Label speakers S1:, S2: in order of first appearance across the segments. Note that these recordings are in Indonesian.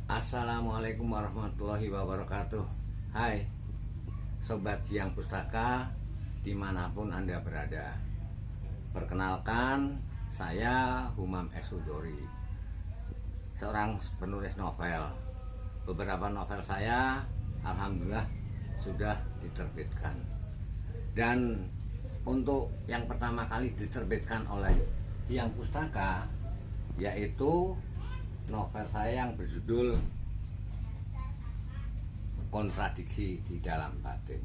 S1: Assalamualaikum warahmatullahi wabarakatuh. Hai Sobat Siang Pustaka dimanapun Anda berada. Perkenalkan, saya Humam S. Hudori, seorang penulis novel. Beberapa novel saya alhamdulillah sudah diterbitkan. Dan untuk yang pertama kali diterbitkan oleh Siang Pustaka yaitu novel saya yang berjudul Kontradiksi di Dalam Batin.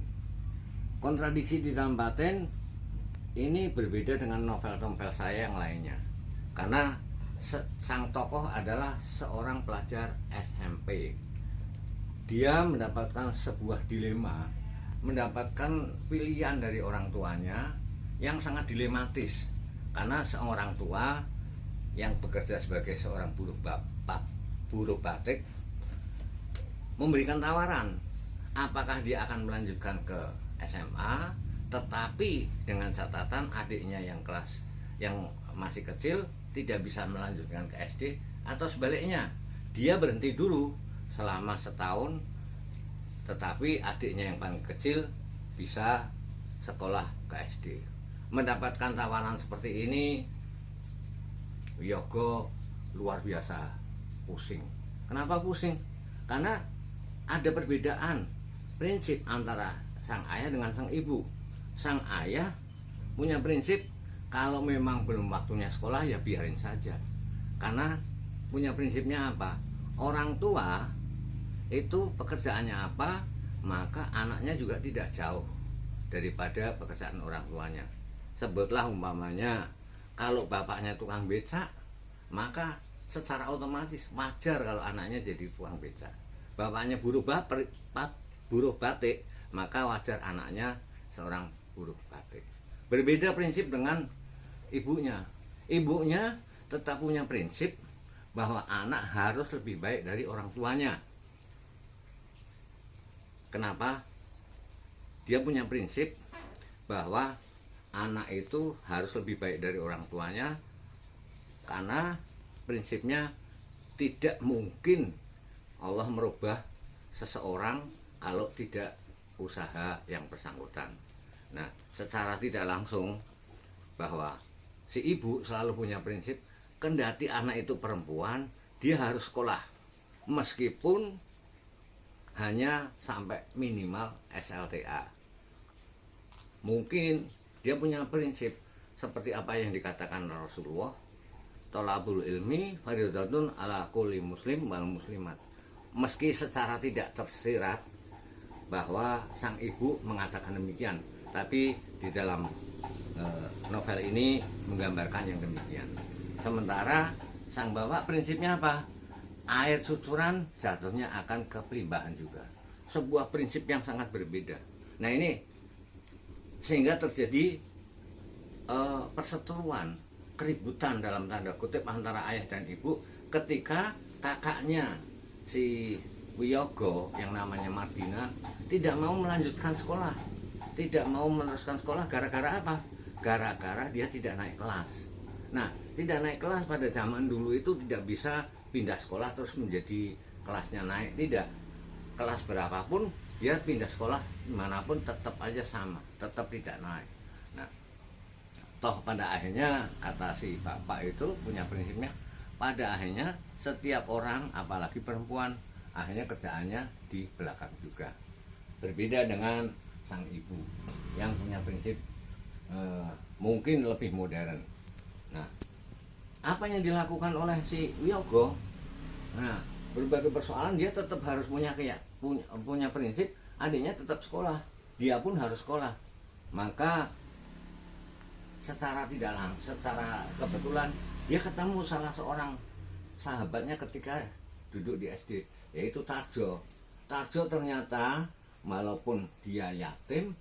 S1: Kontradiksi di Dalam Batin ini berbeda dengan novel-novel saya yang lainnya, karena sang tokoh adalah seorang pelajar SMP. Dia mendapatkan sebuah dilema, mendapatkan pilihan dari orang tuanya yang sangat dilematis, karena seorang tua yang bekerja sebagai seorang buruh batik memberikan tawaran apakah dia akan melanjutkan ke SMA, tetapi dengan catatan adiknya yang masih kecil tidak bisa melanjutkan ke SD, atau sebaliknya dia berhenti dulu selama setahun tetapi adiknya yang paling kecil bisa sekolah ke SD. Mendapatkan tawaran seperti ini, Wiyogo luar biasa pusing. Kenapa pusing? Karena ada perbedaan prinsip antara sang ayah dengan sang ibu. Sang ayah punya prinsip kalau memang belum waktunya sekolah ya biarin saja. Karena punya prinsipnya apa? Orang tua itu pekerjaannya apa, maka anaknya juga tidak jauh daripada pekerjaan orang tuanya. Sebutlah umpamanya kalau bapaknya tukang becak, maka secara otomatis wajar kalau anaknya jadi tukang becak. Bapaknya buruh batik, maka wajar anaknya seorang buruh batik. Berbeda prinsip dengan ibunya. Ibunya tetap punya prinsip bahwa anak harus lebih baik dari orang tuanya. Kenapa? Dia punya prinsip bahwa anak itu harus lebih baik dari orang tuanya, karena prinsipnya tidak mungkin Allah merubah seseorang kalau tidak usaha yang bersangkutan. Nah, secara tidak langsung bahwa si ibu selalu punya prinsip kendati anak itu perempuan, dia harus sekolah meskipun hanya sampai minimal SLTA. Mungkin dia punya prinsip seperti apa yang dikatakan Rasulullah, tolabul ilmi fardhatun ala kulli muslim wal muslimat. Meski secara tidak tersirat bahwa sang ibu mengatakan demikian, tapi di dalam novel ini menggambarkan yang demikian. Sementara sang bapak prinsipnya apa? Air susuran jatuhnya akan ke pelimbahan juga. Sebuah prinsip yang sangat berbeda. Nah ini sehingga terjadi perseteruan, keributan dalam tanda kutip antara ayah dan ibu ketika kakaknya si Wiyogo yang namanya Mardina tidak mau melanjutkan sekolah, tidak mau meneruskan sekolah. Gara-gara apa? Gara-gara dia tidak naik kelas. Nah, tidak naik kelas pada zaman dulu itu tidak bisa pindah sekolah terus menjadi kelasnya naik, tidak. Kelas berapapun dia pindah sekolah dimanapun tetap aja sama, tetap tidak naik. Nah, toh pada akhirnya kata si bapak itu punya prinsipnya, pada akhirnya setiap orang apalagi perempuan akhirnya kerjaannya di belakang juga. Berbeda dengan sang ibu yang punya prinsip mungkin lebih modern. Nah, apa yang dilakukan oleh si Wiyogo? Nah, berbagai persoalan dia tetap harus punya prinsip, adiknya tetap sekolah, dia pun harus sekolah. Maka secara kebetulan dia ketemu salah seorang sahabatnya ketika duduk di SD, yaitu Tarjo. Tarjo ternyata walaupun dia yatim,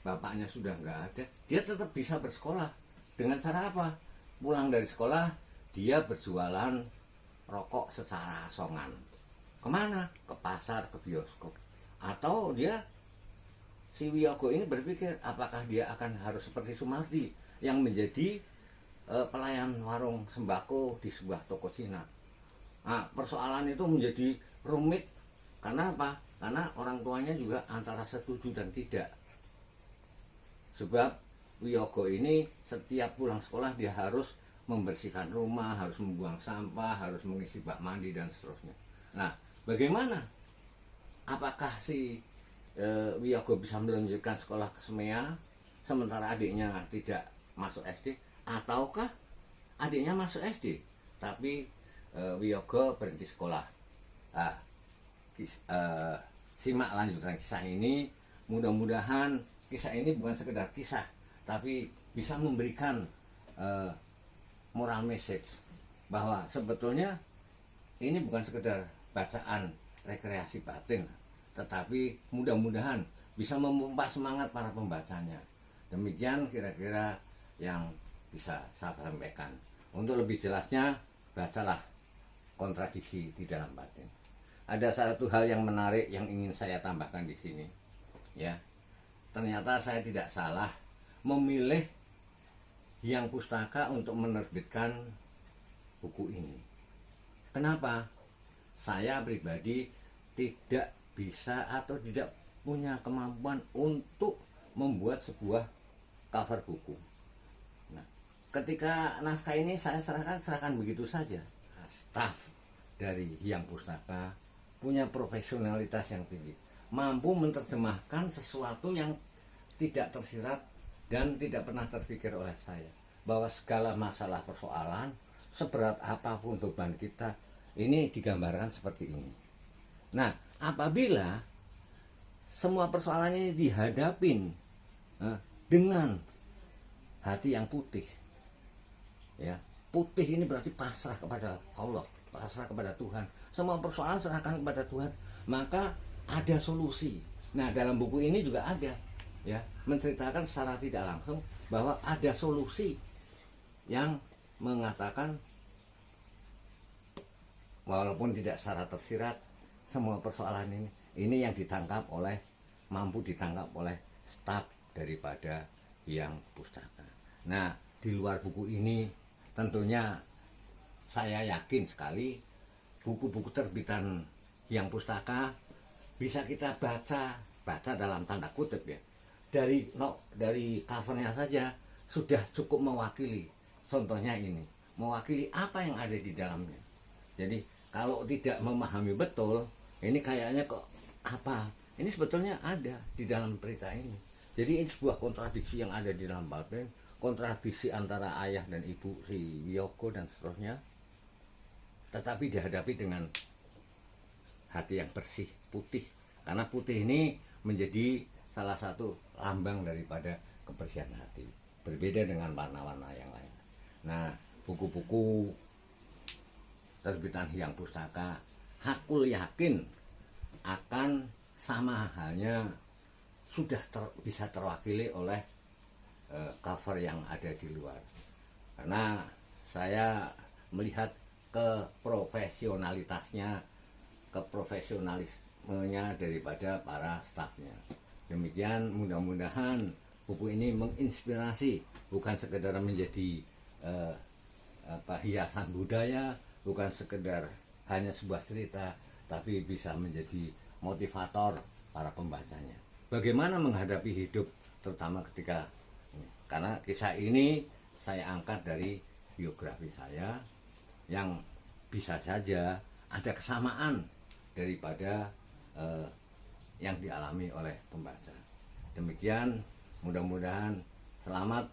S1: bapaknya sudah nggak ada, dia tetap bisa bersekolah. Dengan cara apa? Pulang dari sekolah dia berjualan rokok secara asongan. Kemana? Ke pasar, ke bioskop. Atau dia si Wiyogo ini berpikir apakah dia akan harus seperti Sumardi yang menjadi pelayan warung sembako di sebuah toko Cina. Nah, persoalan itu menjadi rumit karena apa? Karena orang tuanya juga antara setuju dan tidak. Sebab Wiyogo ini setiap pulang sekolah dia harus membersihkan rumah, harus membuang sampah, harus mengisi bak mandi dan seterusnya. Nah, bagaimana? Apakah si Wiyogo bisa melanjutkan sekolah ke Semea sementara adiknya tidak masuk SD, ataukah adiknya masuk SD tapi Wiyogo berhenti sekolah? Nah, simak lanjutan kisah ini. Mudah-mudahan kisah ini bukan sekedar kisah, tapi bisa memberikan moral message bahwa sebetulnya ini bukan sekedar bacaan rekreasi batin, tetapi mudah-mudahan bisa memompa semangat para pembacanya. Demikian kira-kira yang bisa saya sampaikan. Untuk lebih jelasnya, bacalah Kontradiksi di Dalam Batin. Ada satu hal yang menarik yang ingin saya tambahkan di sini, ya. Ternyata saya tidak salah memilih Hyang Pustaka untuk menerbitkan buku ini. Kenapa? Saya pribadi tidak bisa atau tidak punya kemampuan untuk membuat sebuah cover buku. Nah, ketika naskah ini saya serahkan begitu saja. Staf dari Hyang Pustaka punya profesionalitas yang tinggi, mampu menerjemahkan sesuatu yang tidak tersirat dan tidak pernah terpikir oleh saya, bahwa segala masalah persoalan seberat apapun beban kita ini digambarkan seperti ini. Nah, apabila semua persoalan ini dihadapin dengan hati yang putih, ya, putih ini berarti pasrah kepada Allah, pasrah kepada Tuhan. Semua persoalan serahkan kepada Tuhan, maka ada solusi. Nah, dalam buku ini juga ada, ya, menceritakan secara tidak langsung bahwa ada solusi yang mengatakan walaupun tidak secara tersirat, semua persoalan ini yang mampu ditangkap oleh staf daripada Hyang Pustaka. Nah, di luar buku ini tentunya saya yakin sekali buku-buku terbitan Hyang Pustaka bisa kita baca dalam tanda kutip, ya. Dari covernya saja sudah cukup mewakili. Contohnya ini, mewakili apa yang ada di dalamnya. Jadi kalau tidak memahami betul, ini kayaknya kok apa? Ini sebetulnya ada di dalam berita ini. Jadi ini sebuah kontradiksi yang ada di dalam batin, kontradiksi antara ayah dan ibu si Wiyogo dan seterusnya. Tetapi dihadapi dengan hati yang bersih, putih. Karena putih ini menjadi salah satu lambang daripada kebersihan hati. Berbeda dengan warna-warna yang lain. Nah, buku-buku terbitan Hyang Pustaka, aku yakin akan sama halnya sudah bisa terwakili oleh cover yang ada di luar. Karena saya melihat keprofesionalismenya daripada para stafnya. Demikian, mudah-mudahan buku ini menginspirasi, bukan sekedar menjadi hiasan budaya, bukan sekedar hanya sebuah cerita, tapi bisa menjadi motivator para pembacanya. Bagaimana menghadapi hidup, terutama ketika karena kisah ini saya angkat dari biografi saya yang bisa saja ada kesamaan daripada yang dialami oleh pembaca. Demikian, mudah-mudahan selamat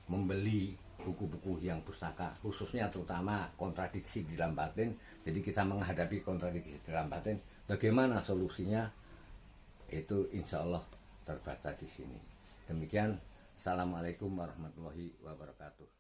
S1: membeli buku-buku Hyang Pustaka, khususnya terutama Kontradiksi di Dalam Batin. Jadi kita menghadapi kontradiksi di dalam batin, bagaimana solusinya, itu insya Allah terbaca di sini. Demikian, assalamualaikum warahmatullahi wabarakatuh.